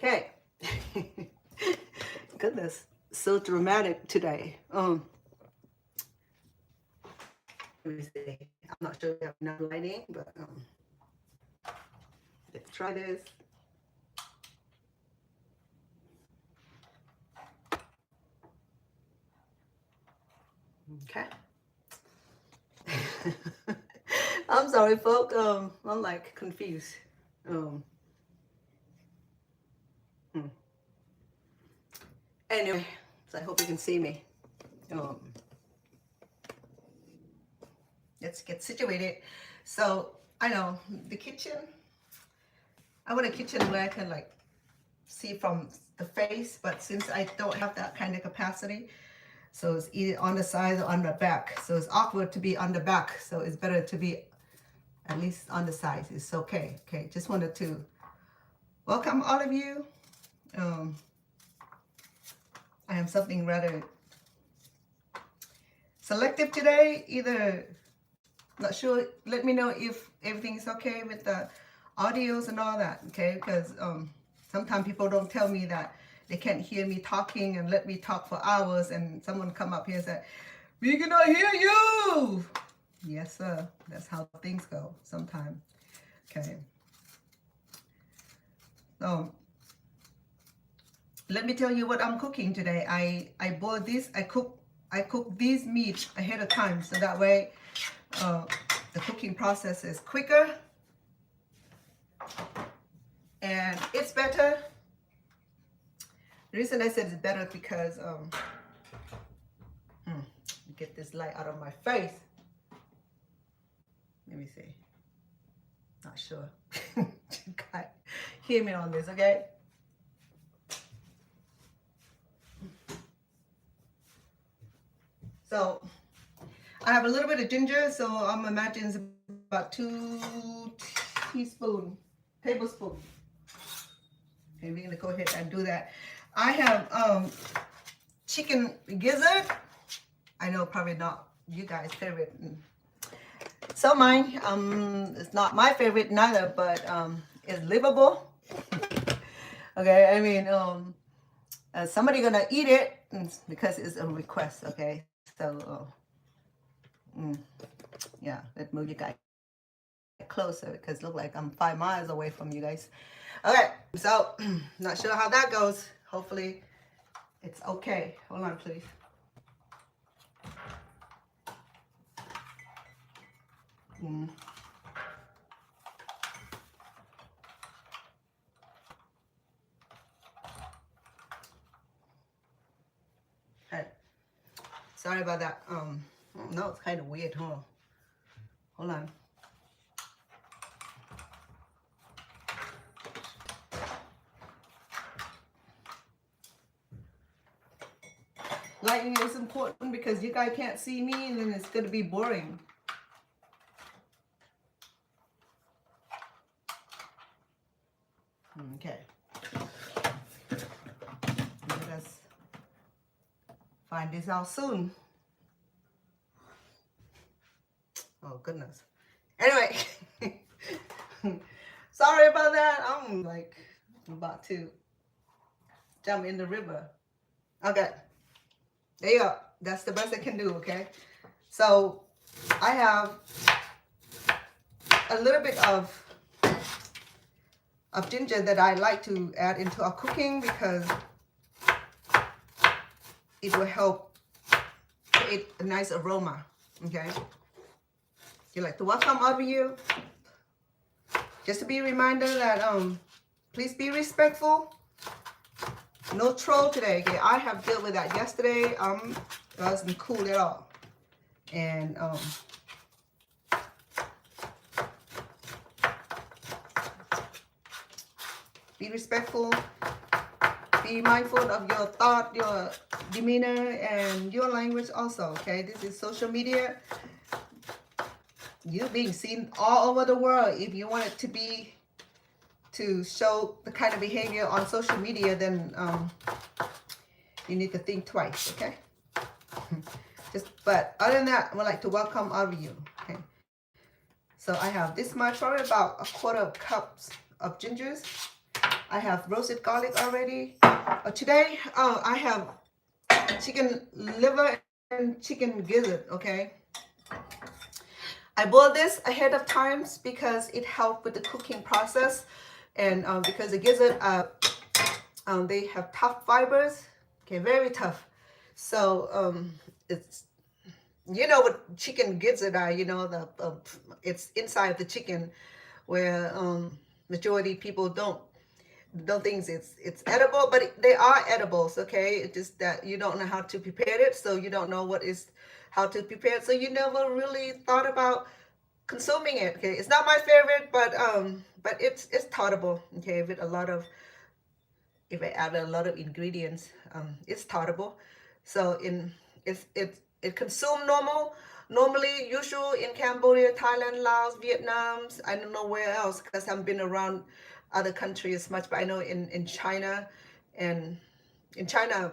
Okay. Goodness, so dramatic today. Let me see. I'm not sure we have enough lighting, but let's try this. Okay. I'm sorry, folks. I'm like confused. Anyway, so I hope you can see me. Let's get situated. So I know the kitchen. I want a kitchen where I can like see from the face, but since I don't have that kind of capacity, so it's either on the side or on the back. So it's awkward to be on the back. So it's better to be at least on the sides. It's okay. Okay, just wanted to welcome all of you. I have something rather selective today. Either, not sure, let me know if everything's okay with the audios and all that, okay? Because sometimes people don't tell me that they can't hear me talking and let me talk for hours, and someone come up here and say, we cannot hear you. Yes, sir. That's how things go sometimes. Okay. So let me tell you what I'm cooking today. I boiled this. I cook these meat ahead of time, so that way the cooking process is quicker and it's better. The reason I said it's better because get this light out of my face. Let me see. Not sure. You guys hear me on this, okay? So I have a little bit of ginger, so I'm imagining it's about 2 tablespoons. Okay, we're gonna go ahead and do that. I have chicken gizzard. I know probably not you guys' favorite. So mine, it's not my favorite neither, but it's livable. Okay, I mean, somebody gonna eat it because it's a request. Okay, so yeah, let's move you guys closer because it looks like I'm 5 miles away from you guys. Okay, so not sure how that goes. Hopefully it's okay. Hold on, please. Hey, sorry about that. No, it's kind of weird, huh? Hold on. Lighting is important because you guys can't see me and then it's going to be boring. Okay. Let us find this out soon. Oh, goodness. Anyway. Sorry about that. I'm like about to jump in the river. Okay. There you go. That's the best I can do, okay? So I have a little bit of ginger that I like to add into our cooking because it will help create a nice aroma, okay? You like to welcome all of you. Just to be a reminder that please be respectful. No troll today, okay? I have dealt with that yesterday. It wasn't cool at all. And be respectful. Be mindful of your thought, your demeanor, and your language also, okay? This is social media. You're being seen all over the world. If you want it to show the kind of behavior on social media, then you need to think twice, okay? But other than that, I would like to welcome all of you, okay? So I have this much, probably about 1/4 cups of gingers. I have roasted garlic already. Today, I have chicken liver and chicken gizzard, okay? I boil this ahead of times because it helps with the cooking process, and because the gizzard, they have tough fibers, okay, very tough. So it's, you know what chicken gizzard are, you know, it's inside the chicken, where majority people don't think it's edible, but they are edibles, okay? It's just that you don't know how to prepare it, so you don't know how to prepare it, so you never really thought about consuming it, okay? It's not my favorite, but it's tolerable, okay? With a lot of, if I add a lot of ingredients, it's tolerable. So it consumed normally usual in Cambodia, Thailand, Laos, Vietnam. I don't know where else because I haven't been around other countries much, but I know in China, and in China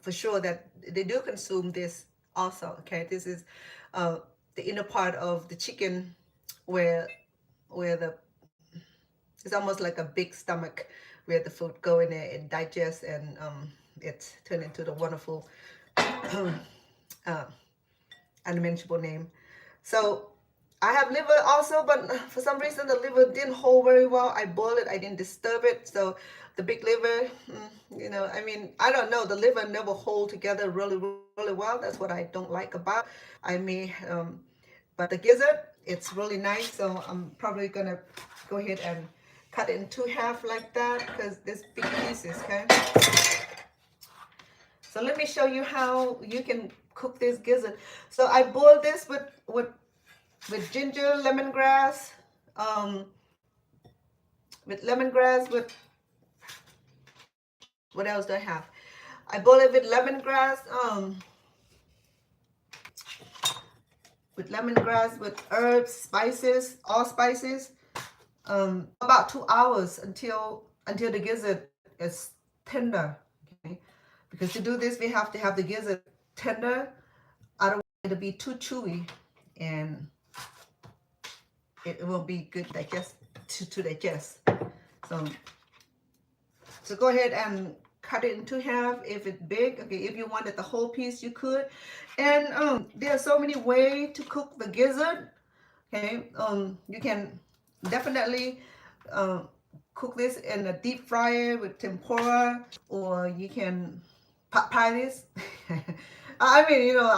for sure that they do consume this also, okay? This is the inner part of the chicken, where the, it's almost like a big stomach where the food go in there and digest, and it's turned into the wonderful unmentionable name. So I have liver also, but for some reason the liver didn't hold very well. I boiled it, I didn't disturb it. So the big liver, you know, I mean, I don't know, the liver never hold together really well. That's what I don't like about. I may, but the gizzard, it's really nice. So I'm probably gonna go ahead and cut it in two half like that, because there's big pieces, okay? So let me show you how you can cook this gizzard. So I boiled this with ginger, lemongrass, with what else do I have? I boil it with lemongrass, with herbs, spices, all spices, about 2 hours until the gizzard is tender. Okay, because to do this we have to have the gizzard tender. Otherwise it'll be too chewy, and it won't be good to digest. So go ahead and cut it in two half if it's big. Okay, if you wanted the whole piece, you could. And there are so many ways to cook the gizzard. Okay, you can definitely cook this in a deep fryer with tempura, or you can pot pie this. I mean, you know,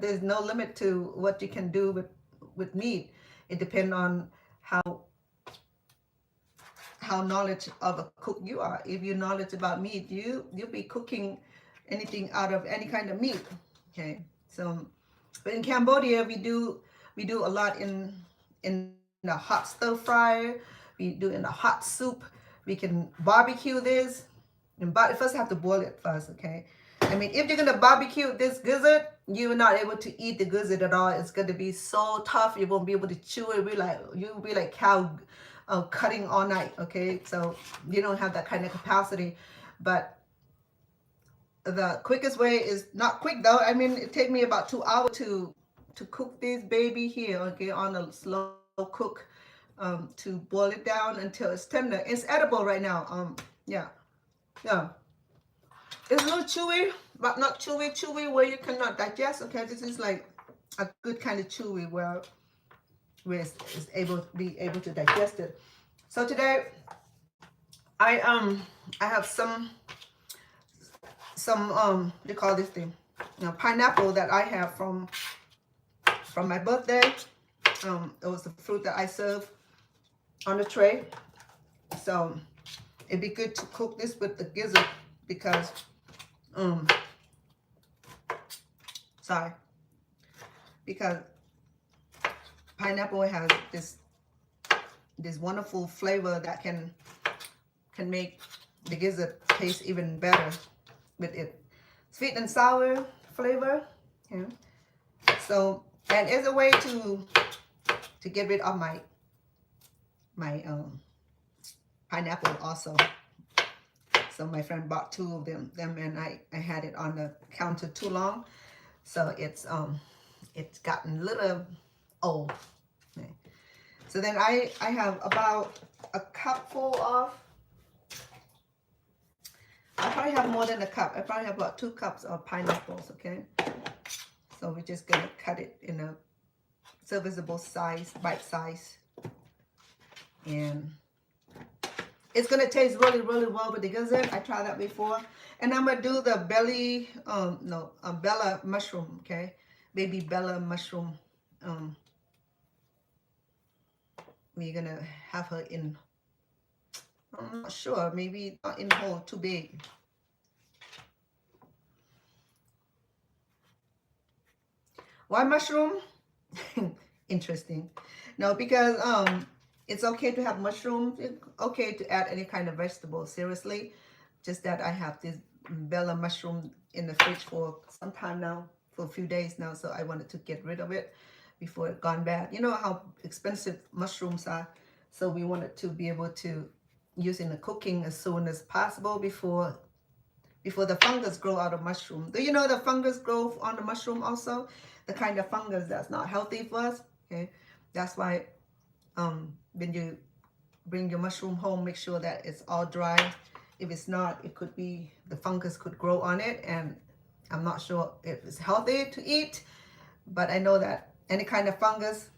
there's no limit to what you can do with meat. It depends on how knowledge of a cook you are. If you're knowledge about meat, you'll be cooking anything out of any kind of meat. Okay, so but in Cambodia we do a lot in the hot stir fry. We do in a hot soup. We can barbecue this, but first have to boil it first. Okay, I mean, if you're gonna barbecue this gizzard, you're not able to eat the gizzard at all. It's gonna be so tough, you won't be able to chew it. You'll be like cow cutting all night. Okay, so you don't have that kind of capacity. But the quickest way is not quick though. I mean, it take me about 2 hours to cook this baby here. Okay, on a slow cook, to boil it down until it's tender. It's edible right now. Yeah. It's a little chewy, but not chewy where you cannot digest. Okay, this is like a good kind of chewy where it's able to digest it. So today I have some what do you call this thing? Pineapple that I have from my birthday. It was the fruit that I served on the tray. So it'd be good to cook this with the gizzard because because pineapple has this wonderful flavor that can make the gizzard taste even better with it sweet and sour flavor. Yeah. So, and as a way to get rid of my pineapple also. So my friend bought two of them and I had it on the counter too long, so it's gotten a little old. Okay. So then I have about a cupful of I probably have more than a cup. I probably have about 2 cups of pineapples, okay? So we're just gonna cut it in a serviceable size, bite size. And it's gonna taste really, really well with the gizzard. I tried that before. And I'm gonna do the Bella mushroom, okay? Baby Bella mushroom. We're gonna have her in, I'm not sure, maybe not in whole, too big. Why mushroom? Interesting. No, because it's okay to have mushrooms. It's okay to add any kind of vegetable. Seriously, just that I have this Bella mushroom in the fridge for some time now, for a few days now. So I wanted to get rid of it before it gone bad. You know how expensive mushrooms are. So we wanted to be able to use in the cooking as soon as possible before the fungus grow out of mushroom. Do you know the fungus grow on the mushroom also? The kind of fungus that's not healthy for us. Okay, that's why when you bring your mushroom home, make sure that it's all dry. If it's not, it could be the fungus could grow on it, and I'm not sure if it's healthy to eat. But I know that any kind of fungus,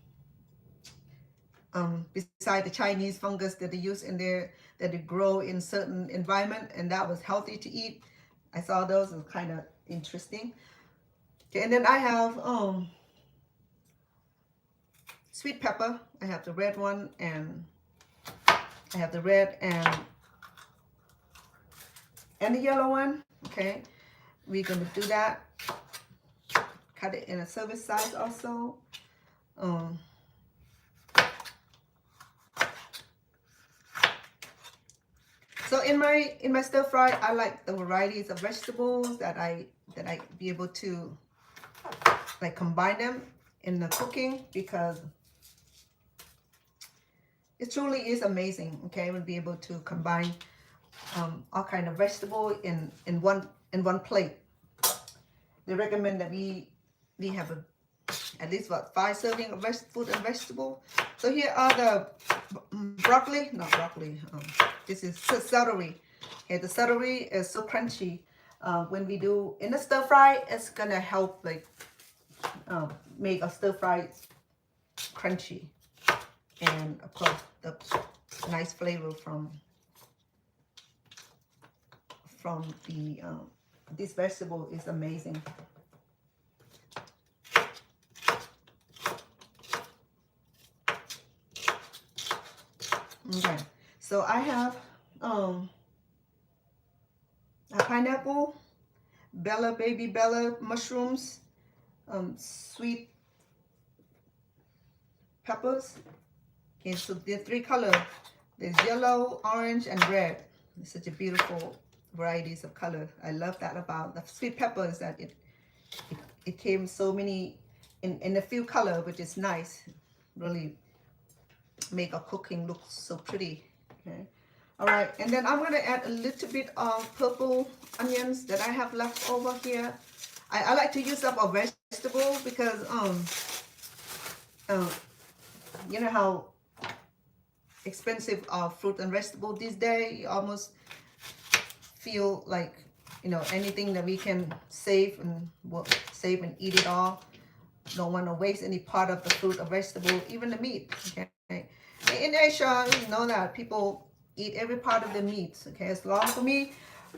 beside the Chinese fungus that they use in there, that they grow in certain environment, and that was healthy to eat. I saw those, it was kind of interesting. Okay, and then I have sweet pepper. I have the red one, and I have the red and the yellow one. Okay, we're gonna do that. Cut it in a service size also. So in my stir fry, I like the varieties of vegetables that I be able to like combine them in the cooking, because it truly is amazing. Okay, we'll be able to combine all kind of vegetable in one plate. They recommend that we have at least about 5 servings of fruit and vegetable. So here are the broccoli, not broccoli. This is celery. Okay, the celery is so crunchy. When we do in the stir fry, it's gonna help like make a stir fry crunchy, and of course the nice flavor from the this vegetable is amazing. Okay, so I have a pineapple, baby Bella mushrooms, sweet peppers. Okay, so there are 3 colors. There's yellow, orange, and red. It's such a beautiful varieties of color. I love that about the sweet peppers, that it came so many in a few color, which is nice. Really make our cooking look so pretty. Okay, all right, and then I'm gonna add a little bit of purple onions that I have left over here. I like to use up a vegetable because you know how expensive fruit and vegetable these days. You almost feel like, you know, anything that we can save and eat it all. Don't want to waste any part of the fruit or vegetable, even the meat. Okay, in Asia, we know that people eat every part of the meat. Okay, as long for me,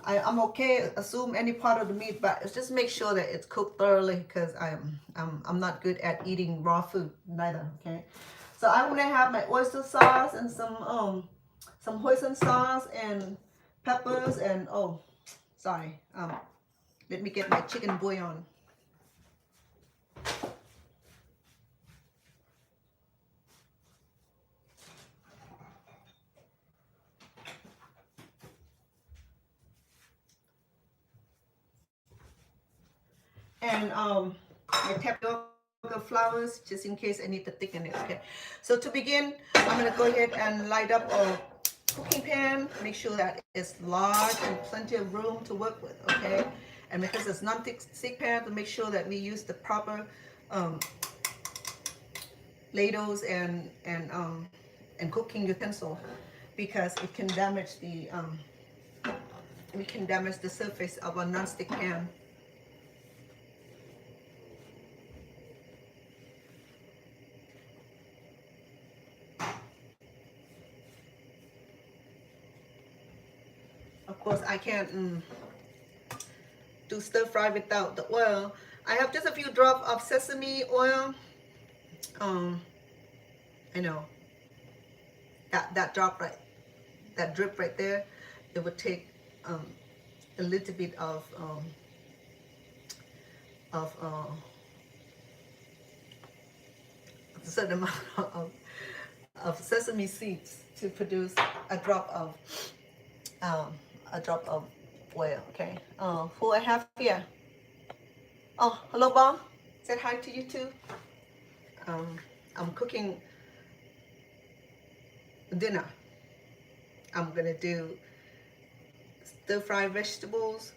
I'm okay assume any part of the meat, but just make sure that it's cooked thoroughly, because I'm not good at eating raw food neither. Okay, so I'm gonna have my oyster sauce and some hoisin sauce and peppers, and sorry, let me get my chicken bouillon. And my tapioca flours, just in case I need to thicken it. Okay, so to begin, I'm gonna go ahead and light up a cooking pan. Make sure that it's large and plenty of room to work with. Okay, and because it's non-stick pan, to make sure that we use the proper ladles and cooking utensil, because it can damage the we can damage the surface of a non-stick pan. Of course, I can't do stir fry without the oil. I have just a few drops of sesame oil. I know that drop right, that drip right there, it would take a little bit of a certain amount of sesame seeds to produce a drop of oil. Okay. Who I have here? Oh, hello, Bob. Said hi to you too. I'm cooking dinner. I'm gonna do stir-fried vegetables,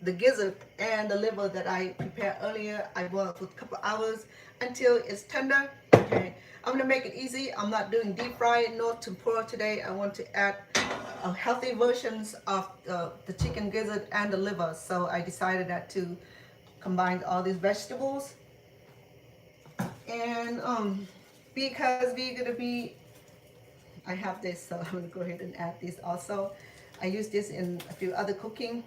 the gizzard and the liver that I prepared earlier. I boiled for a couple hours until it's tender. Okay, I'm gonna make it easy. I'm not doing deep fry nor tempura today. I want to add healthy versions of the chicken gizzard and the liver. So I decided that to combine all these vegetables. And because we're gonna be, I have this, so I'm gonna go ahead and add this also. I use this in a few other cooking.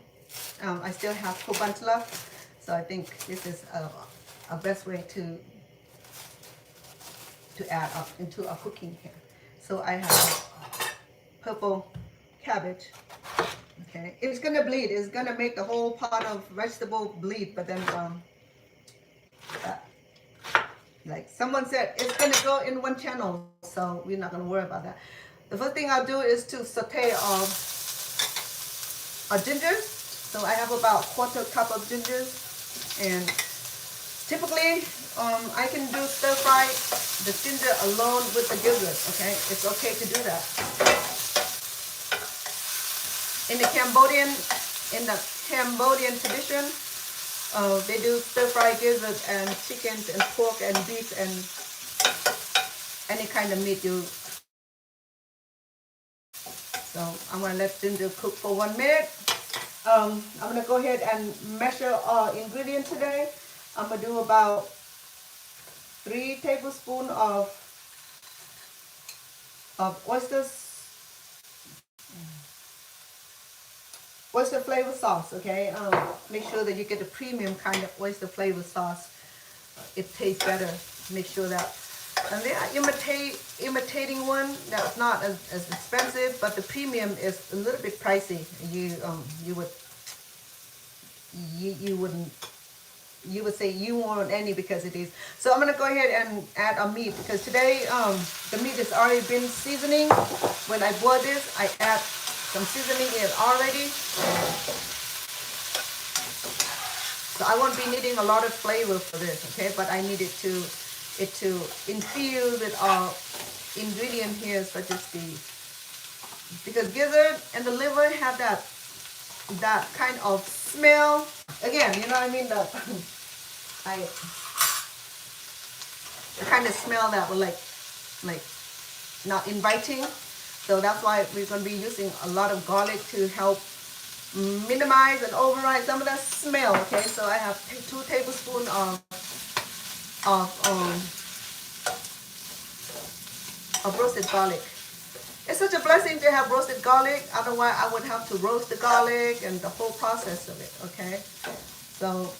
I still have a whole bunch left, so I think this is a best way to add up into our cooking here. So I have purple cabbage. Okay, it's gonna bleed. It's gonna make the whole pot of vegetable bleed, but then like someone said, it's gonna go in one channel, so we're not gonna worry about that. The first thing I'll do is to saute our ginger. So I have about 1/4 cup of ginger, and typically I can do stir fry the ginger alone with the gizzard. Okay, it's okay to do that. In the Cambodian tradition, they do stir fry gizzard and chickens and pork and beef and any kind of meat you. So I'm gonna let ginger cook for 1 minute. I'm gonna go ahead and measure our ingredient today. I'm gonna do about 3 tablespoons of oyster flavor sauce. Okay, make sure that you get the premium kind of oyster flavor sauce. It tastes better. Make sure that. And they are imitating one that's not as expensive, but the premium is a little bit pricey. You would say you want any because it is. So I'm gonna go ahead and add our meat, because today the meat has already been seasoning. When I boil this, I add some seasoning in already. So I won't be needing a lot of flavor for this, okay? But I need it to infuse with our ingredient here, such as because gizzard and the liver have that kind of smell. Again, you know what I mean? The kind of smell that will like not inviting. So that's why we're going to be using a lot of garlic to help minimize and override some of that smell. Okay, so I have 2 tablespoons of roasted garlic. It's such a blessing to have roasted garlic. Otherwise, I would have to roast the garlic and the whole process of it. Okay, so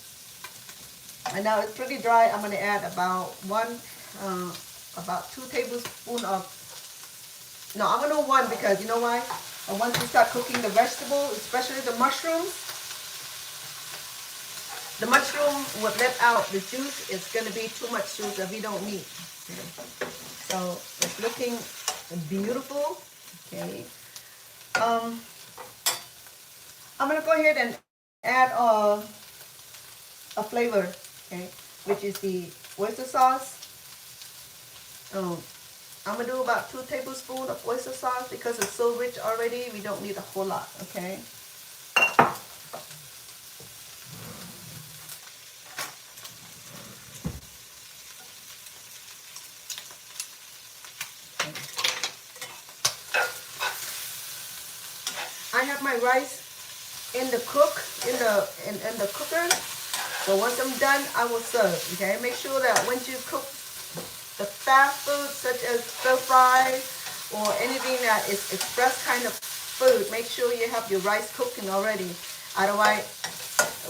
and now it's pretty dry. I'm going to add about 2 tablespoons of. No, I'm going to do 1 because you know why? Once you start cooking the vegetable, especially the mushrooms would let out the juice. It's going to be too much juice that we don't need. Okay. So it's looking beautiful. Okay. I'm going to go ahead and add a flavor, okay, which is the oyster sauce. I'm going to do about 2 tablespoons of oyster sauce because it's so rich already. We don't need a whole lot, okay? I have my rice in the cooker. So once I'm done, I will serve. Okay, make sure that when you cook the fast food such as stir fry or anything that is express kind of food, make sure you have your rice cooking already. Otherwise,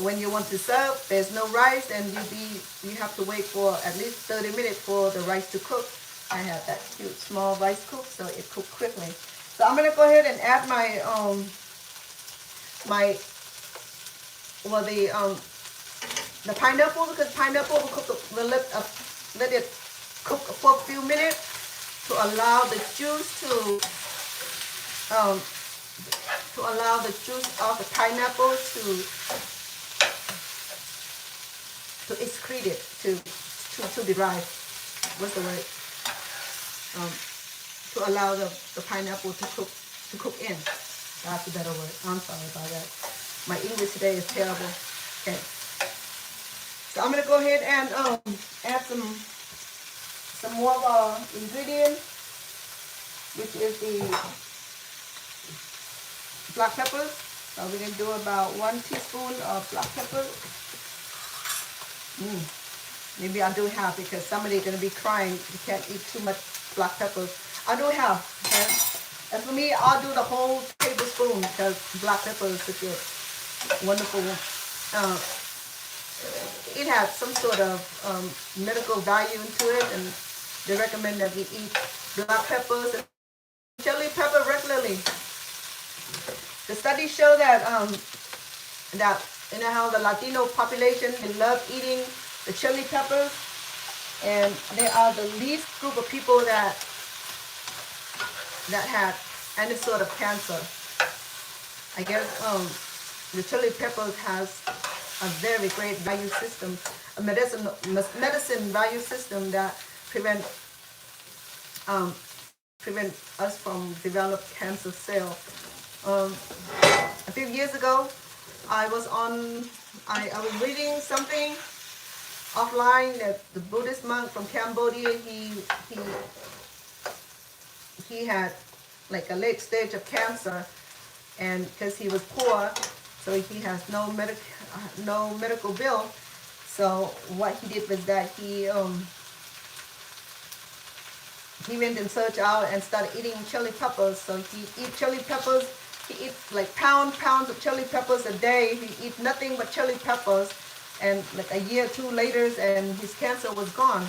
when you want to serve, there's no rice, and you have to wait for at least 30 minutes for the rice to cook. I have that cute small rice cook, so it cooked quickly. So I'm gonna go ahead and add my the pineapple, because pineapple will let it cook for a few minutes to allow the juice of the pineapple to excrete it, to derive. What's the word? To allow the pineapple to cook in. That's a better word. I'm sorry about that. My English today is terrible. Okay. So I'm gonna go ahead and add some more ingredient, which is the black pepper. So we're gonna do about 1 teaspoon of black pepper. Maybe I'll do half, because somebody is gonna be crying you can't eat too much black pepper. I'll do half. Okay. And for me, I'll do the whole tablespoon, because black pepper is such a wonderful. It has some sort of medical value into it, and they recommend that we eat black peppers and chili pepper regularly. The studies show that how the Latino population love eating the chili peppers, and they are the least group of people that have any sort of cancer. I guess the chili peppers has a very great value system, a medicine value system that prevent us from develop cancer cell. A few years ago, I was reading something offline that the Buddhist monk from Cambodia, he had like a late stage of cancer, and because he was poor, so he has no medical bill. So what he did was that he went and searched out and started eating chili peppers. So he eat chili peppers. He eats like pounds of chili peppers a day. He eats nothing but chili peppers, and like a year or two later, and his cancer was gone.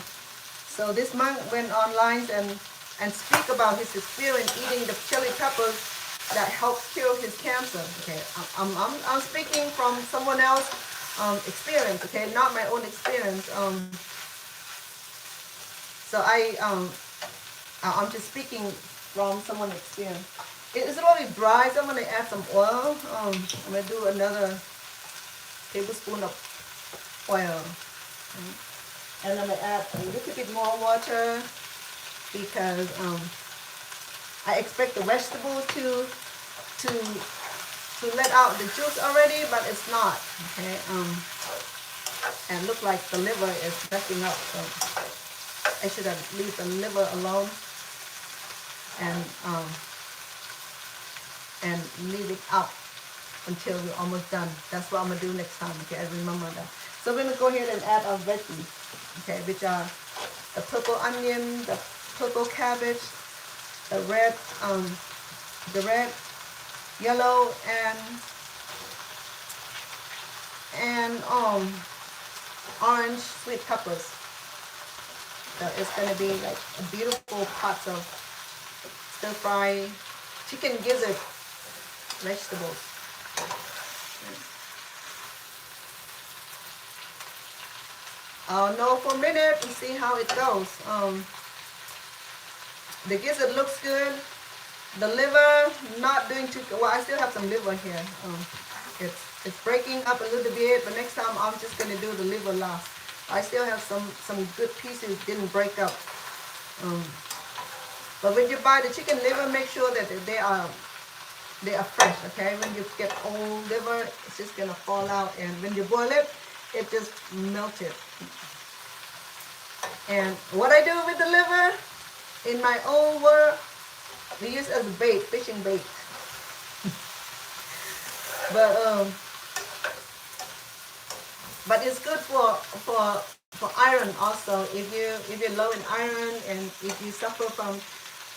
So this monk went online and speak about his experience eating the chili peppers that helped cure his cancer. Okay, I'm speaking from someone else's experience. Okay, not my own experience. So I'm just speaking from someone's experience. It's already dry, so I'm gonna add some oil. I'm gonna do another tablespoon of oil, and I'm gonna add a little bit more water, because I expect the vegetable to let out the juice already, but it's not. Okay, and look like the liver is messing up, so I should have leave the liver alone and leave it out until we're almost done. That's what I'm gonna do next time. Okay, I remember that. So we're gonna go ahead and add our veggies. Okay, which are the purple onion, the purple cabbage, the red, yellow, and orange sweet peppers. So it's gonna be like a beautiful pot of stir fry chicken gizzard vegetables. I'll know for a minute and see how it goes. The gizzard looks good. The liver not doing too good. Well, I still have some liver here. It's breaking up a little bit, but next time I'm just gonna do the liver last. I still have some good pieces didn't break up. But when you buy the chicken liver, make sure that they are fresh. Okay, when you get old liver, it's just gonna fall out, and when you boil it, it just melted. And what I do with the liver, in my own world, we use as bait, fishing bait. but it's good for iron also. If you're low in iron and if you suffer from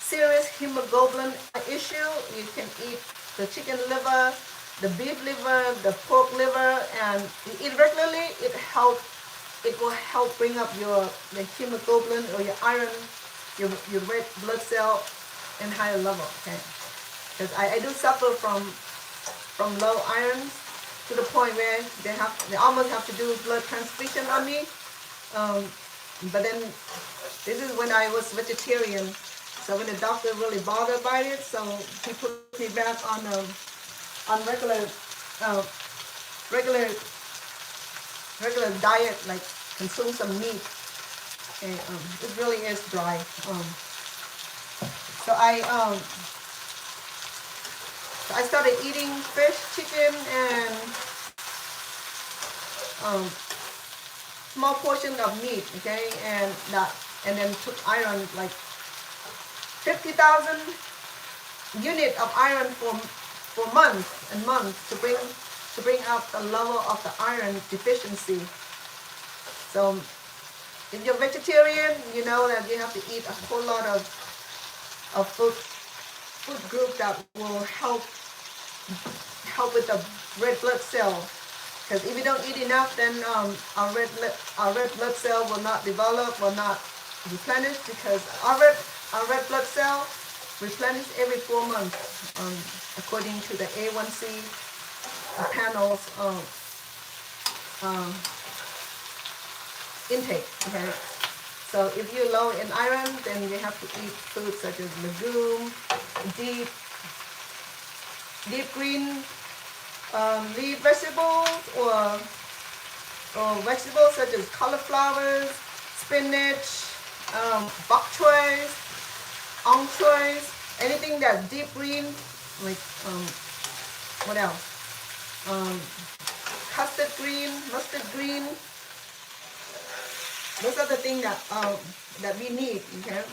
serious hemoglobin issue, you can eat the chicken liver, the beef liver, the pork liver, and you eat regularly. It will help bring up the hemoglobin or your iron, your red blood cell in higher level. Okay, because I do suffer from low iron to the point where they almost have to do blood transfusion on me. But then this is when I was vegetarian. So when the doctor really bothered by it, so he put me back on regular regular diet, like consume some meat. Okay, it really is dry. So I started eating fish, chicken, and small portion of meat. Okay, and then took iron like 50,000 unit of iron for months and months to bring up the level of the iron deficiency. So if you're vegetarian, you know that you have to eat a whole lot of food group that will help with the red blood cell. Because if you don't eat enough, then our red blood cell will not develop, will not replenish, because our red blood cell replenish every 4 months, according to the A1C panel's intake. Okay, so if you're low in iron, then you have to eat foods such as legume, deep green leaf vegetables, or vegetables such as cauliflowers, spinach, bok choy, ong choy, anything that's deep green, like what else? Custard green, mustard green. Those are the things that we need. Okay,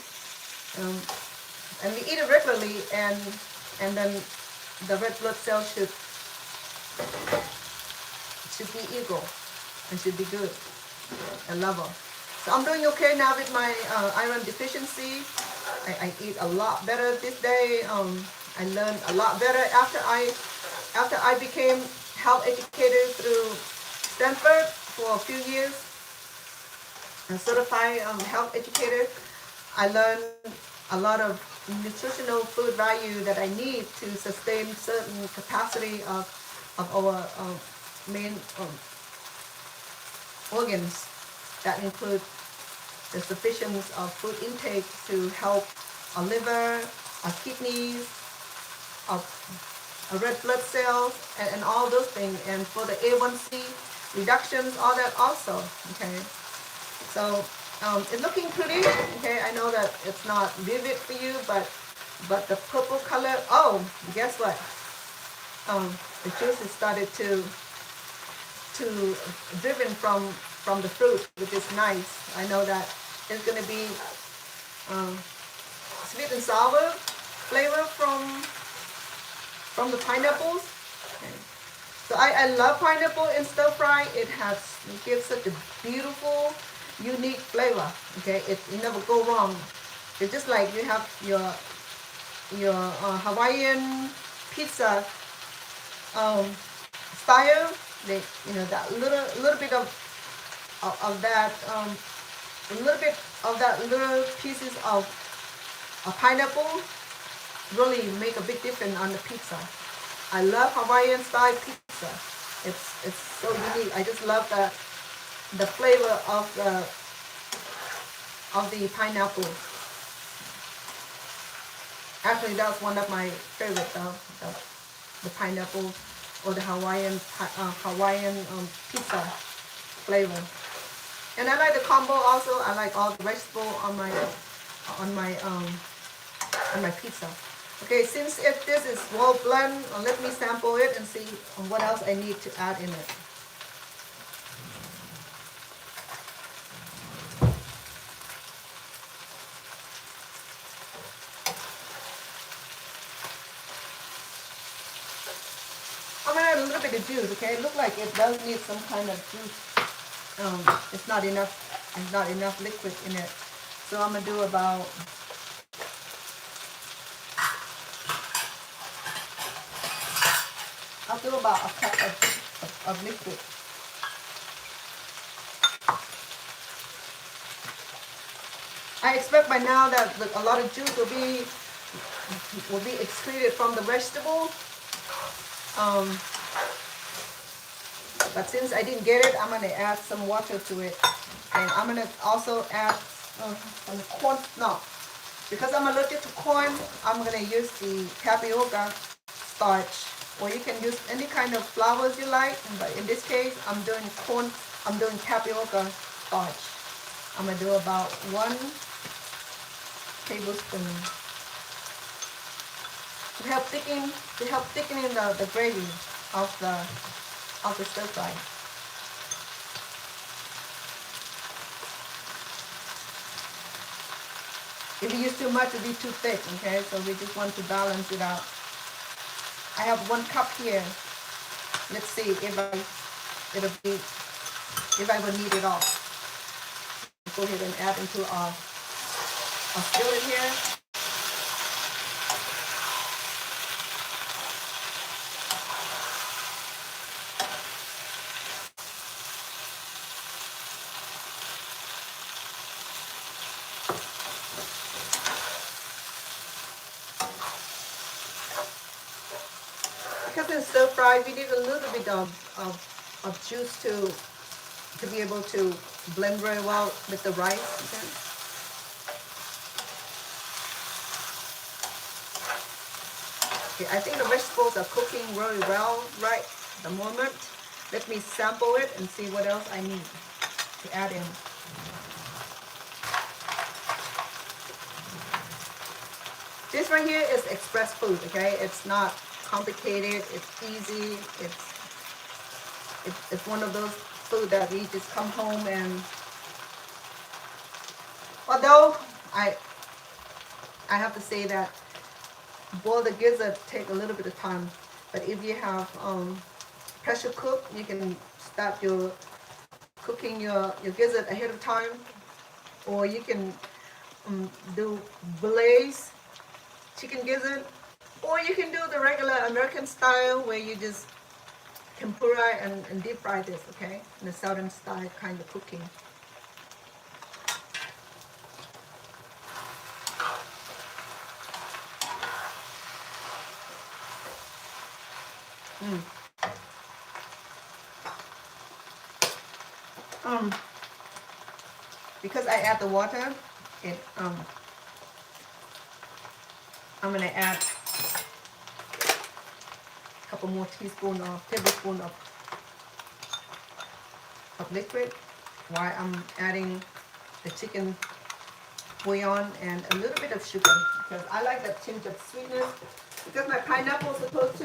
and we eat it regularly, and then the red blood cell should be equal and should be good and level. So I'm doing okay now with my iron deficiency. I eat a lot better this day. I learned a lot better after I became health educator through Stanford for a few years. A certified health educator. I learned a lot of nutritional food value that I need to sustain certain capacity of our main organs, that include the sufficiency of food intake to help our liver, our kidneys, our red blood cells, and all those things, and for the A1C reductions, all that also. Okay, so it's looking pretty. Okay, I know that it's not vivid for you, but the purple color. Oh, guess what? The juices started to driven from the fruit, which is nice. I know that it's going to be sweet and sour flavor from the pineapples. Okay. So I love pineapple in stir fry. It gives such a beautiful, unique flavor. Okay, you never go wrong. It's just like you have your Hawaiian pizza style. That little bit of that little pieces of pineapple really make a big difference on the pizza. I love Hawaiian style pizza. It's so unique. I just love the flavor of the pineapple. Actually, that's one of my favorites, the pineapple or the Hawaiian pizza flavor. And I like the combo also. I like all the vegetable on my pizza. Okay, since this is well blend, let me sample it and see what else I need to add in it. I'm gonna a little bit of juice, okay? It looks like it does need some kind of juice. It's not enough liquid in it. So I'm gonna do about a cup of liquid. I expect by now that a lot of juice will be excreted from the vegetable. But since I didn't get it, I'm gonna add some water to it, and I'm gonna also add some corn. No, because I'm allergic to corn, I'm gonna use the tapioca starch, or you can use any kind of flours you like. But in this case, I'm doing tapioca starch. I'm gonna do about 1 tablespoon to help thickening the gravy of the stir fry. If you use too much, it'll be too thick, okay? So we just want to balance it out. I have 1 cup here. Let's see if I will need it all. Go ahead and add into our skillet here. Because in stir fry, we need a little bit of juice to be able to blend very well with the rice. Okay? Okay, I think the vegetables are cooking very well right at the moment. Let me sample it and see what else I need to add in. This right here is express food, okay? It's not complicated, it's easy, it's one of those food that we just come home and, although I have to say that boil the gizzard take a little bit of time, but if you have pressure cook, you can start cooking your gizzard ahead of time, or you can do blaze chicken gizzard, or you can do the regular American style where you just tempura and deep fry this, okay? In the southern style kind of cooking. Because I add the water, I'm gonna add a couple more tablespoon of liquid while I'm adding the chicken bouillon and a little bit of sugar, because I like that tinge of sweetness, because my pineapple is supposed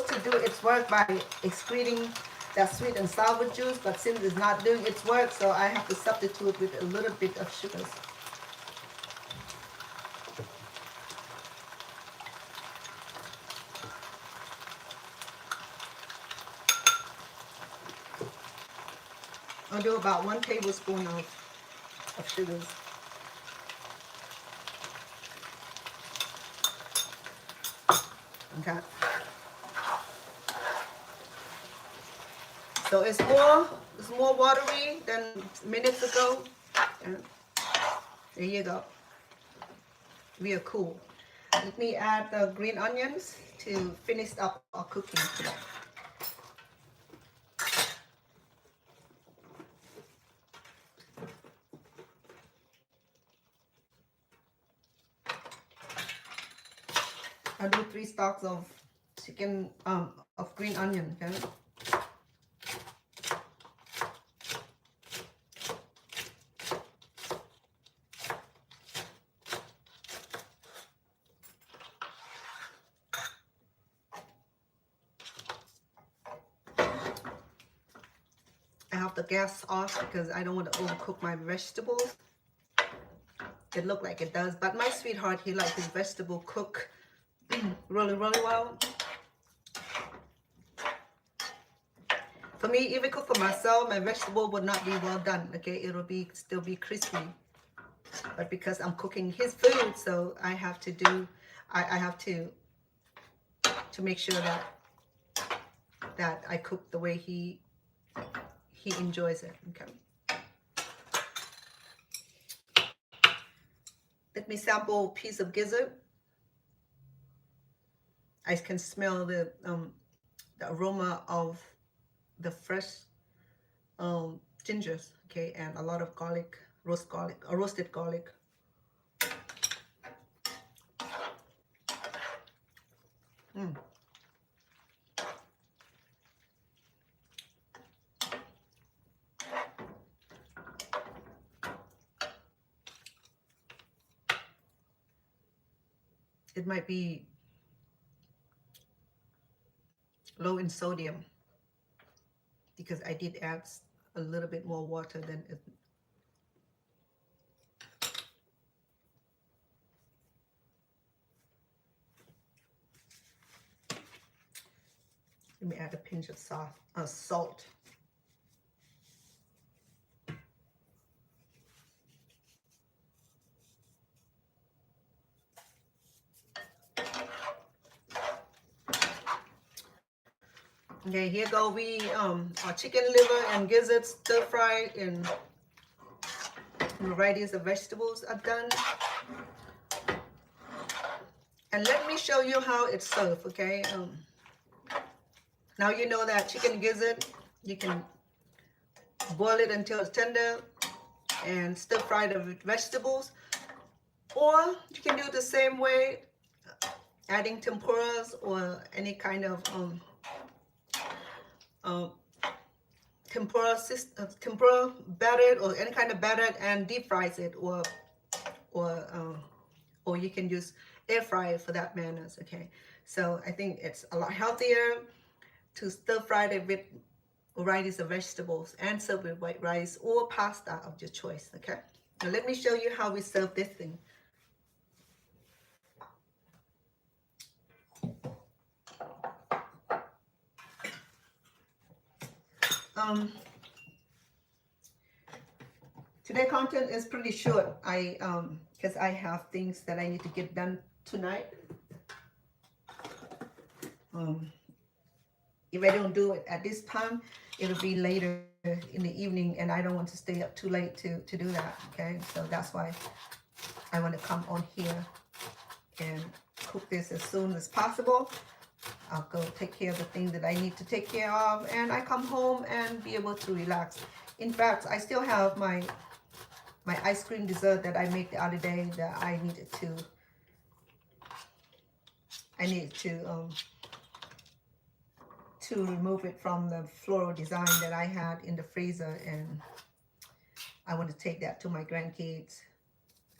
to do its work by excreting that sweet and sour juice, but since it's not doing its work, so I have to substitute with a little bit of sugars. I'll do about 1 tablespoon of sugars. Okay. So it's more watery than minutes ago. And there you go. Real cool. Let me add the green onions to finish up our cooking today. I'll do 3 stalks of chicken, of green onion, okay? I have the gas off because I don't want to overcook my vegetables. it looked like it does. But my sweetheart, he likes his vegetable cook really, really well. For me, if I cook for myself, my vegetable would not be well done. Okay, it'll still be crispy. But because I'm cooking his food, so I have to do, I have to make sure that I cook the way he enjoys it. Okay. Let me sample a piece of gizzard. I can smell the aroma of the fresh gingers, okay, and a lot of garlic, roasted garlic. It might be low in sodium because I did add a little bit more water than it. Let me add a pinch of salt. Okay, here go our chicken liver and gizzard stir fry in varieties of vegetables are done. And let me show you how it's served, okay? Now you know that chicken gizzard, you can boil it until it's tender and stir fry the vegetables, or you can do it the same way, adding tempuras or any kind of tempura battered or any kind of battered and deep fries it, or you can use air fry it for that manners. Okay, so I think it's a lot healthier to stir fry it with varieties of vegetables and serve with white rice or pasta of your choice. Okay, now let me show you how we serve this thing. Today content is pretty short. Because I have things that I need to get done tonight. If I don't do it at this time, it'll be later in the evening, and I don't want to stay up too late to do that. Okay, so that's why I want to come on here and cook this as soon as possible. I'll go take care of the things that I need to take care of, and I come home and be able to relax. In fact, I still have my ice cream dessert that I made the other day that I needed to remove it from the floral design that I had in the freezer, and I want to take that to my grandkids.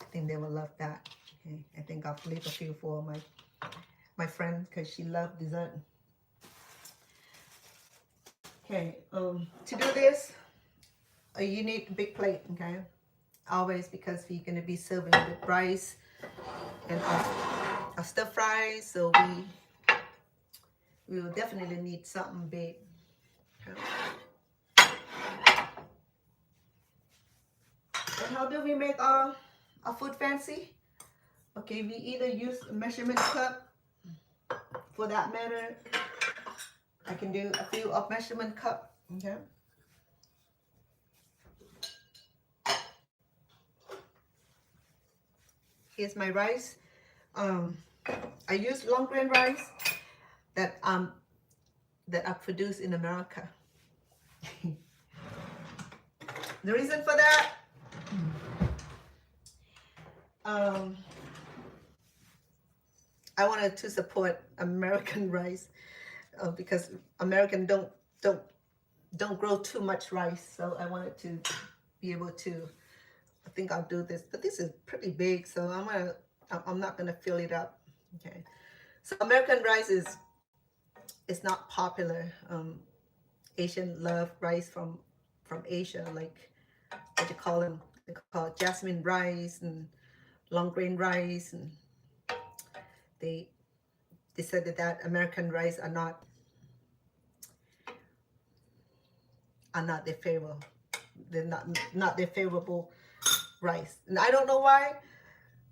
I think they will love that. Okay, I think I'll leave a few for my friend because she loved dessert. Okay, to do this, you need a big plate. Okay, always, because we're going to be serving with rice and a stir fry, so we will definitely need something big. Okay. And how do we make our food fancy? Okay, we either use a measurement cup. For that matter, I can do a few of measurement cup. Okay. Here's my rice. I use long grain rice that I produce in America. The reason for that, I wanted to support American rice because American don't grow too much rice, so I wanted to be able to. I think I'll do this, but this is pretty big, so I'm not gonna fill it up. Okay, so American rice is not popular. Asian love rice from Asia, like what you call them. They call it jasmine rice and long grain rice, and they said that American rice are not their favorable. They're not their favorable rice, and I don't know why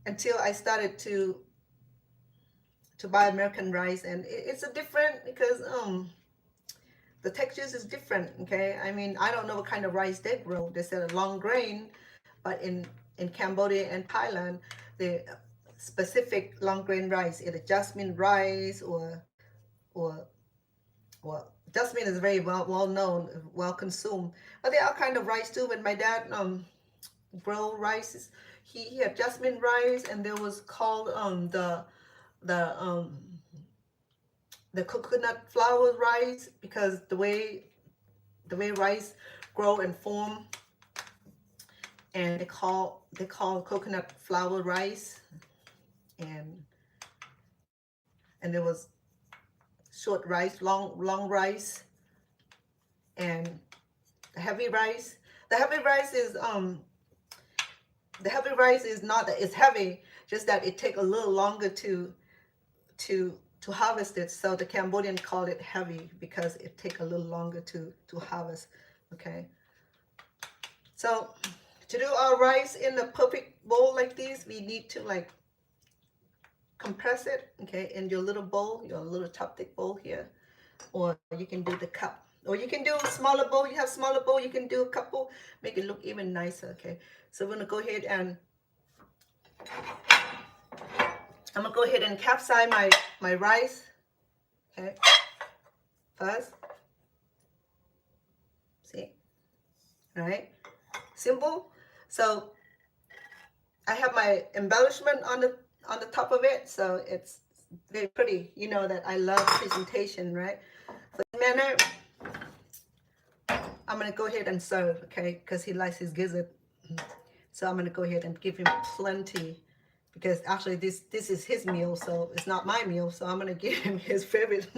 until I started to buy American rice, and it's a different because the textures is different. Okay, I mean, I don't know what kind of rice they grow. They said a long grain, but in Cambodia and Thailand, the specific long grain rice, either jasmine rice or well, jasmine is very well known, well consumed. But there are kind of rice too. When my dad grow rices, he had jasmine rice, and there was called the coconut flour rice, because the way rice grow and form, and they call coconut flour rice, and there was short rice, long rice, and the heavy rice. The heavy rice is not that it's heavy, just that it take a little longer to harvest it. So the Cambodian call it heavy because it take a little longer to harvest. Okay. So to do our rice in a perfect bowl like this, we need to like compress it, okay, in your little bowl, your little chopstick bowl here, or you can do the cup, or you can do a smaller bowl. You have smaller bowl, you can do a couple, make it look even nicer. Okay, so we're gonna go ahead and capsize my rice. Okay, first, see, all right, simple. So I have my embellishment on the top of it, so it's very pretty. You know that I love presentation, right? So in manner, I'm gonna go ahead and serve, okay? Because he likes his gizzard, so I'm gonna go ahead and give him plenty. Because actually, this is his meal, so it's not my meal. So I'm gonna give him his favorite.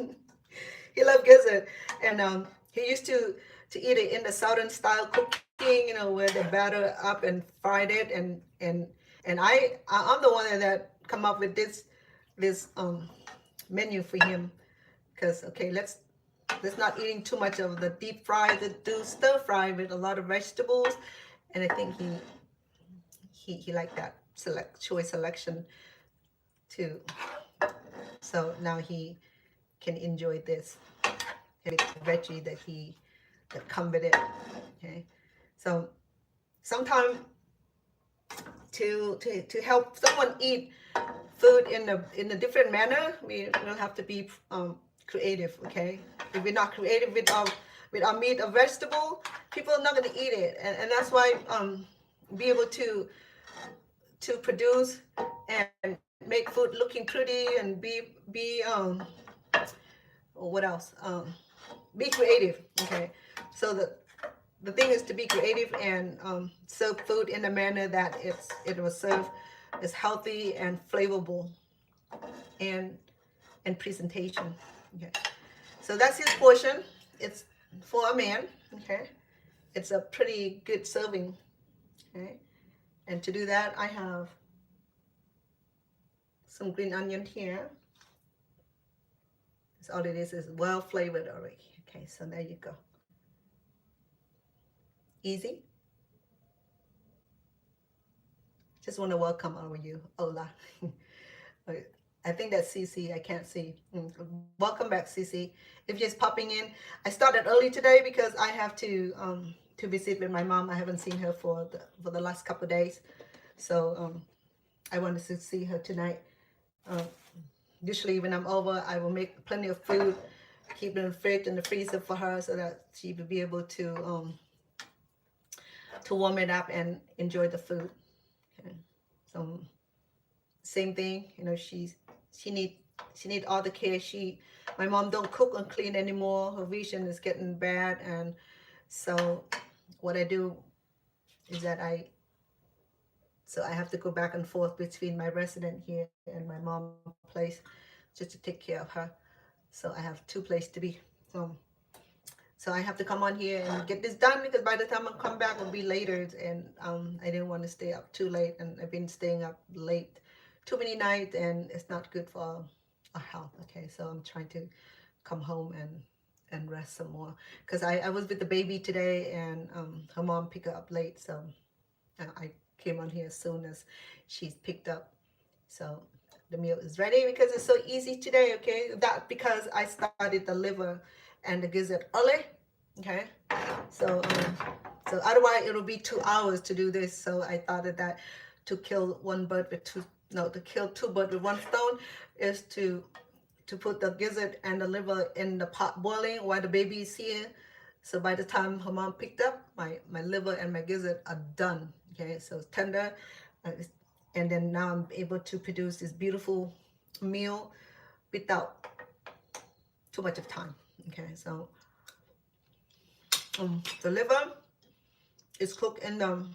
He loves gizzard, and he used to eat it in the southern style cooking, you know, where they batter up and fried it, and I'm the one that come up with this menu for him, because okay, let's not eating too much of the deep fry, do stir fry with a lot of vegetables, and I think he liked that choice selection too. So now he can enjoy this veggie that come with it. Okay, so sometimes to help someone eat food in a different manner, we will have to be creative. Okay, if we're not creative with our meat or vegetable, people are not going to eat it, and that's why be able to produce and make food looking pretty, and be what else, be creative. Okay, so the thing is to be creative and serve food in a manner that it was served is healthy and flavorful and presentation. Okay, so that's his portion. It's for a man. Okay, it's a pretty good serving. Okay, and to do that, I have some green onion here. So all it is well flavored already. Okay, so there you go. Easy. Just want to welcome all of you. Hola. I think that's Cece. I can't see. Welcome back, Cece. If you're just popping in, I started early today because I have to visit with my mom. I haven't seen her for the last couple of days, so I wanted to see her tonight. Usually when I'm over, I will make plenty of food, keep it in the fridge and the freezer for her, so that she will be able to warm it up and enjoy the food. Okay. So same thing, you know, she need all the care. My mom don't cook and clean anymore. Her vision is getting bad, and so what I do is that I have to go back and forth between my resident here and my mom's place just to take care of her. So I have two places to be. So So I have to come on here and get this done because by the time I come back, it'll be later. And I didn't want to stay up too late. And I've been staying up late too many nights, and it's not good for our health. Okay, so I'm trying to come home and rest some more because I was with the baby today, and her mom picked her up late. So I came on here as soon as she's picked up. So the meal is ready because it's so easy today. Okay, that because I started the liver and the gizzard early. Okay, so otherwise it'll be 2 hours to do this. So I thought that to kill one bird with two, no, to kill two birds with one stone is to put the gizzard and the liver in the pot boiling while the baby is here. So by the time her mom picked up, my liver and my gizzard are done. Okay, so it's tender, and then now I'm able to produce this beautiful meal without too much of time. Okay, so the liver is cooked in the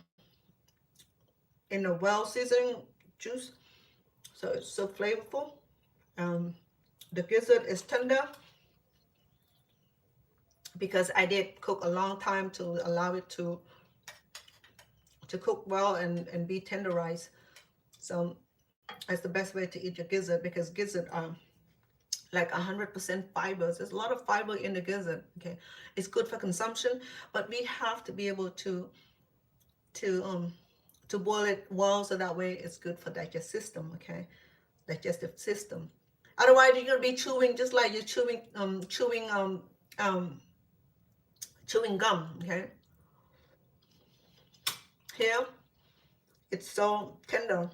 well seasoned juice, so it's so flavorful. The gizzard is tender because I did cook a long time to allow it to cook well and be tenderized. So that's the best way to eat your gizzard because gizzard are like 100% fibers. There's a lot of fiber in the gizzard. Okay, it's good for consumption, but we have to be able to boil it well so that way it's good for digestive system. Okay, digestive system. Otherwise, you're gonna be chewing just like you're chewing gum. Okay, here it's so tender.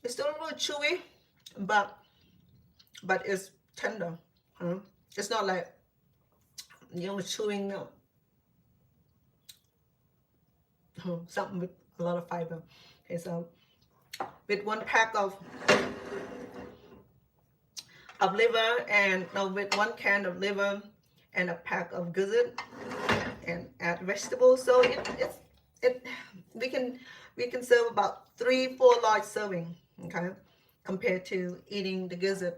It's still a little chewy, but it's tender. It's not like chewing something with a lot of fiber. Okay, so with one pack of liver and with one can of liver and a pack of gizzard and add vegetables, so we can serve about 3-4 large serving. Okay, compared to eating the gizzard,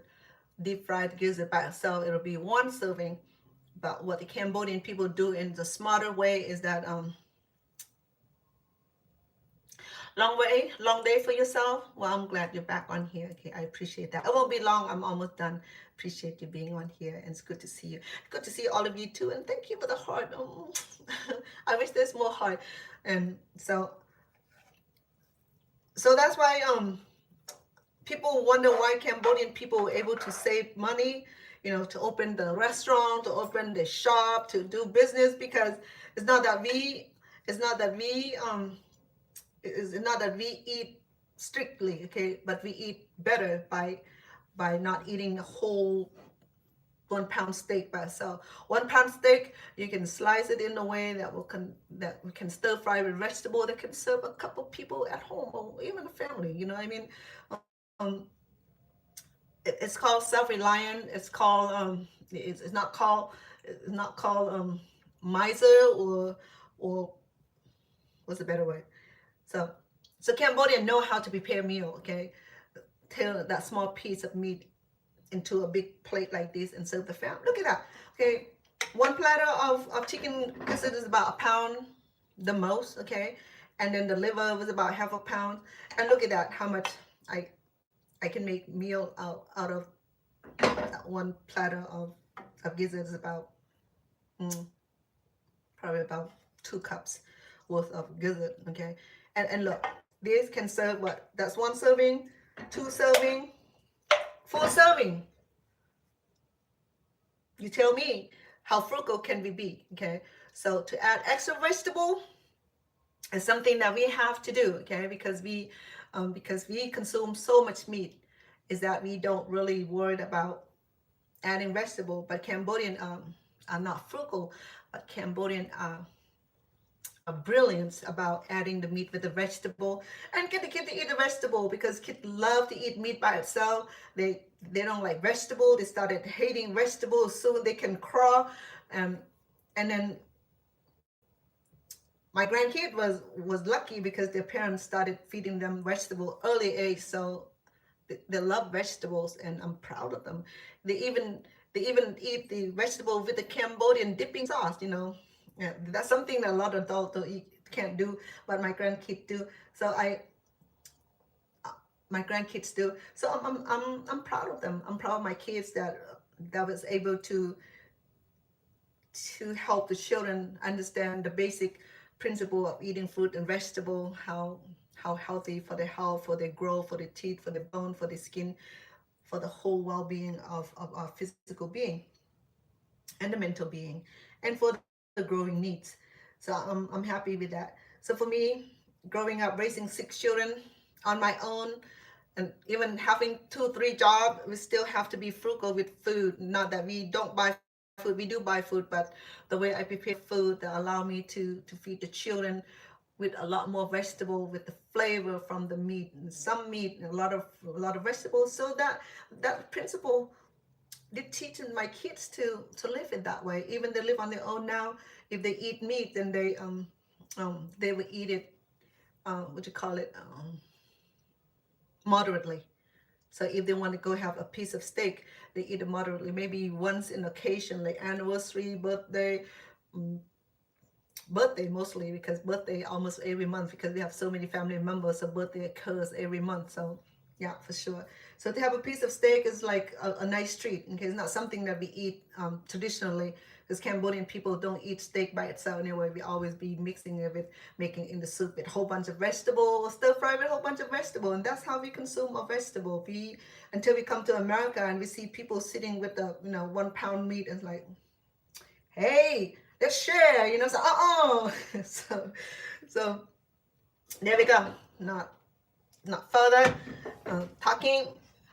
deep fried gizzard by itself, it'll be one serving. But what the Cambodian people do in the smarter way is that long day for yourself. Well, I'm glad you're back on here. Okay, I appreciate that. It won't be long. I'm almost done. Appreciate you being on here, and it's good to see you. Good to see all of you too, and thank you for the heart. I wish there's more heart. And so that's why people wonder why Cambodian people were able to save money, to open the restaurant, to open the shop, to do business, because it's not that we eat strictly, okay, but we eat better by not eating a whole 1 pound steak by itself. 1 pound steak, you can slice it in a way that we can stir fry with vegetable that can serve a couple people at home or even a family. You know what I mean? It's called self-reliant. It's called it's not called miser or what's a better word? So Cambodians know how to prepare meal. Okay, tear that small piece of meat into a big plate like this and serve the family. Look at that. Okay, one platter of chicken gizzard is about 1 pound, the most. Okay, and then the liver was about half a pound. And look at that, how much I can make meal out of that one platter of gizzard is about probably about 2 cups worth of gizzard. Okay, and look, this can serve what? That's 1 serving, 2 serving, 4 serving. You tell me how frugal can we be? Okay, so to add extra vegetable is something that we have to do. Okay, because we consume so much meat, is that we don't really worry about adding vegetable. But Cambodian are not frugal, but Cambodian are brilliant about adding the meat with the vegetable, and get the kid to eat the vegetable, because kids love to eat meat by itself. They don't like vegetable. They started hating vegetables soon they can crawl. And then my grandkid was lucky because their parents started feeding them vegetable early age, so they love vegetables, and I'm proud of them. They even They even eat the vegetable with the Cambodian dipping sauce, you know. Yeah, that's something that a lot of adults don't eat, can't do, but my grandkids do. So my grandkids do. So I'm proud of them. I'm proud of my kids that was able to help the children understand the basic principle of eating fruit and vegetable, how healthy for their health, for their growth, for their teeth, for their bone, for their skin, for the whole well-being of our physical being and the mental being, and for the growing needs. So I'm happy with that. So for me, growing up raising 6 children on my own, and even having 2 3 jobs, we still have to be frugal with food. Not that we don't buy food, we do buy food, but the way I prepare food that allow me to feed the children with a lot more vegetable, with the flavor from the meat, and some meat and a lot of vegetables. So that principle did teaching my kids to live it that way. Even they live on their own now. If they eat meat, then they will eat it, what you call it, moderately. So if they want to go have a piece of steak, they eat it moderately. Maybe once in occasion, like anniversary, mm, birthday mostly, because birthday almost every month, because we have so many family members, so birthday occurs every month. So yeah, for sure. So to have a piece of steak is like a nice treat. Okay, it's not something that we eat traditionally, because Cambodian people don't eat steak by itself anyway. We always be mixing it with making in the soup with a whole bunch of vegetable, or stir fry with a whole bunch of vegetable, and that's how we consume our vegetable. We Until we come to America and we see people sitting with the 1 pound meat, and it's like, hey, let's share, so so there we go. Not further talking.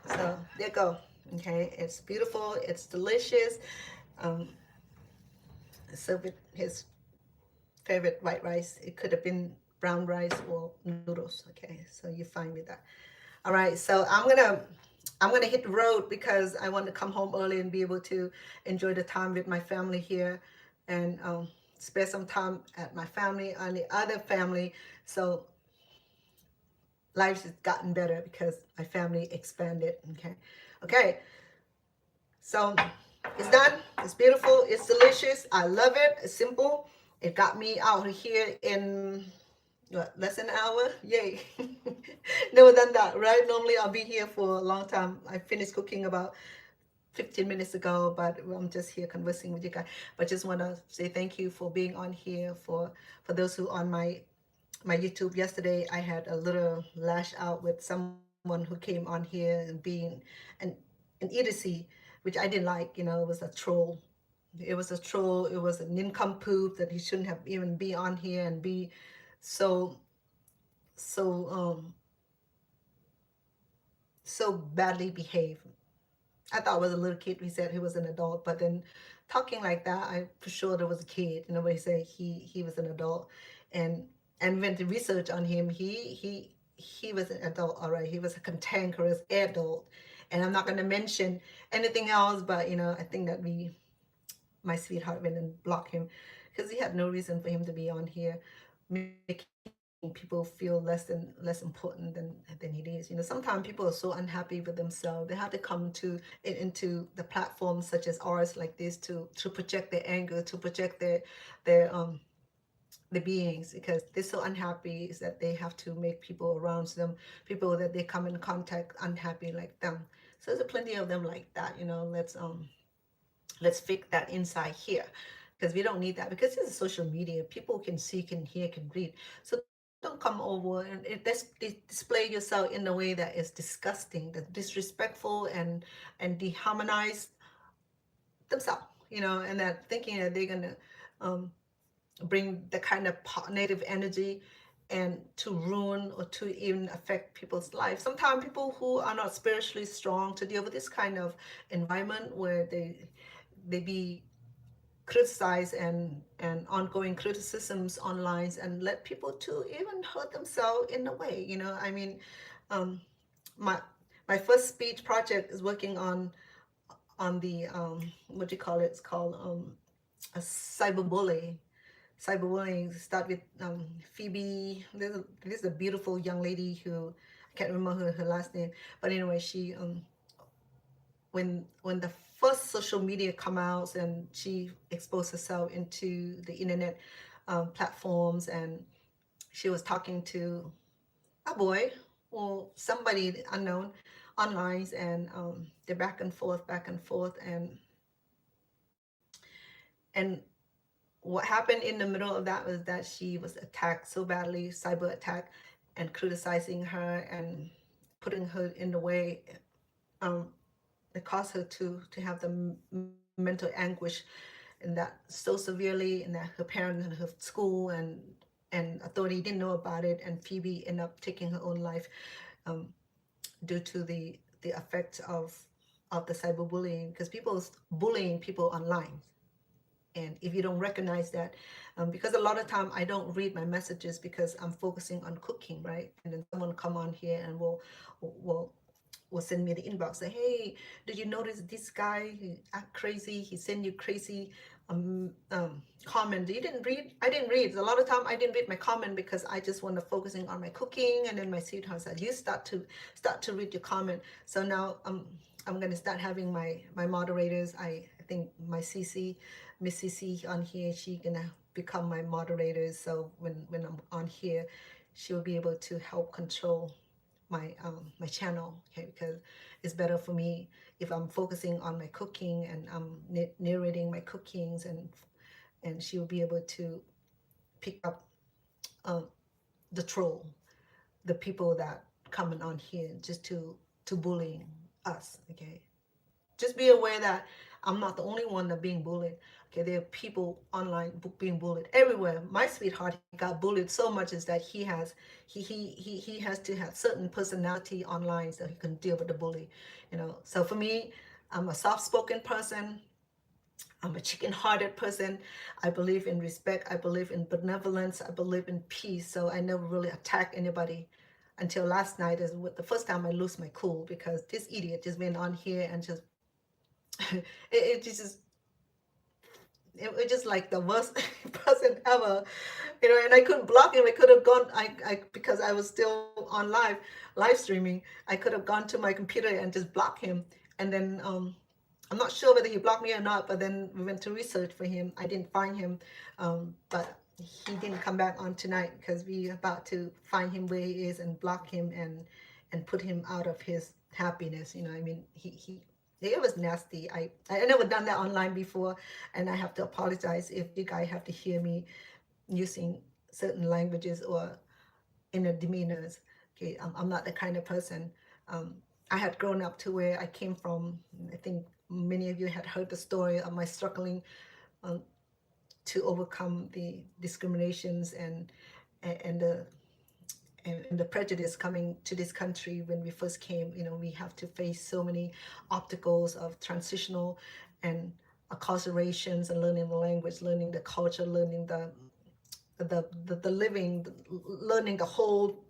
So there you go. Okay, it's beautiful, it's delicious. um so with his favorite white rice, it could have been brown rice or noodles. Okay, so you're fine with that. All right, so I'm gonna hit the road because I want to come home early and be able to enjoy the time with my family here, and spend some time at my family and the other family. So life has gotten better because my family expanded. Okay, so it's done. It's beautiful. It's delicious. I love it. It's simple. It got me out here in what, less than an hour. Yay. Never done that, right? Normally I'll be here for a long time. I finished cooking about 15 minutes ago, but I'm just here conversing with you guys. But just want to say thank you for being on here. For those who on my YouTube yesterday, I had a little lash out with someone who came on here and being an idiocy, which I didn't like. It was a troll. It was a troll. It was a nincompoop that he shouldn't have even be on here and be so so so badly behaved. I thought it was a little kid. He said he was an adult, but then talking like that, I for sure there was a kid. But he said he was an adult, and went to research on him. He was an adult, all right. He was a cantankerous adult, and I'm not going to mention anything else. But I think that my sweetheart went and blocked him because he had no reason for him to be on here, making people feel less important than he is. Sometimes people are so unhappy with themselves. They have to come into the platforms such as ours like this to project their anger, to project their the beings, because they're so unhappy is that they have to make people around them, people that they come in contact, unhappy like them. So there's plenty of them like that. Let's fix that inside here, because we don't need that, because this is social media. People can see, can hear, can read. So don't come over and display yourself in a way that is disgusting, that's disrespectful, and dehumanize themselves, and that thinking that they're gonna bring the kind of negative energy and to ruin or to even affect people's lives. Sometimes people who are not spiritually strong to deal with this kind of environment where they be criticized and ongoing criticisms online, and let people to even hurt themselves in a way. Um, my my first speech project is working on the what do you call it? It's called a cyberbullying. Start with Phoebe. This is a beautiful young lady who I can't remember her last name, but anyway, she when the first social media come out, and she exposed herself into the internet platforms, and she was talking to a boy or somebody unknown online, and they're back and forth, and what happened in the middle of that was that she was attacked so badly, cyber attack, and criticizing her and putting her in the way. Um, it caused her to have the mental anguish, and that so severely, and that her parents and her school and authority didn't know about it, and Phoebe ended up taking her own life um, due to the effects of the cyberbullying, because people's bullying people online. And if you don't recognize that, because a lot of time I don't read my messages because I'm focusing on cooking, right? And then someone come on here and will send me the inbox, say, hey, did you notice this guy, he act crazy, he send you crazy comment. You didn't read? I didn't read. A lot of time I didn't read my comment because I just want to focusing on my cooking. And then my sweetheart said, you start to read your comment. So now I'm gonna start having my moderators. I think my Miss CC on here, she gonna become my moderator. So when I'm on here, she'll be able to help control my channel, okay? Because it's better for me if I'm focusing on my cooking and I'm narrating my cookings, and she'll be able to pick up the troll, the people that coming on here just to bullying us, okay? Just be aware that I'm not the only one that being bullied. Okay, there are people online being bullied everywhere. My sweetheart, he got bullied so much is that he has to have certain personality online so he can deal with the bully. You know, so for me, I'm a soft-spoken person. I'm a chicken-hearted person. I believe in respect. I believe in benevolence. I believe in peace. So I never really attack anybody until last night is the first time I lose my cool because this idiot just went on here and just it just it was just like the worst person ever, you know. And I couldn't block him. I could have gone, I because I was still on live streaming. I could have gone to my computer and just block him. And then I'm not sure whether he blocked me or not. But then we went to research for him. I didn't find him, but he didn't come back on tonight because we about to find him where he is and block him and put him out of his happiness. You know, I mean, he it was nasty. I never done that online before, and I have to apologize if you guys have to hear me using certain languages or in a demeanors. Okay, I'm not the kind of person. I had grown up to where I came from. I think many of you had heard the story of my struggling to overcome the discriminations and the prejudice coming to this country. When we first came, you know, we have to face so many obstacles of transitional and acculturations and learning the language, learning the culture, learning the living, learning the whole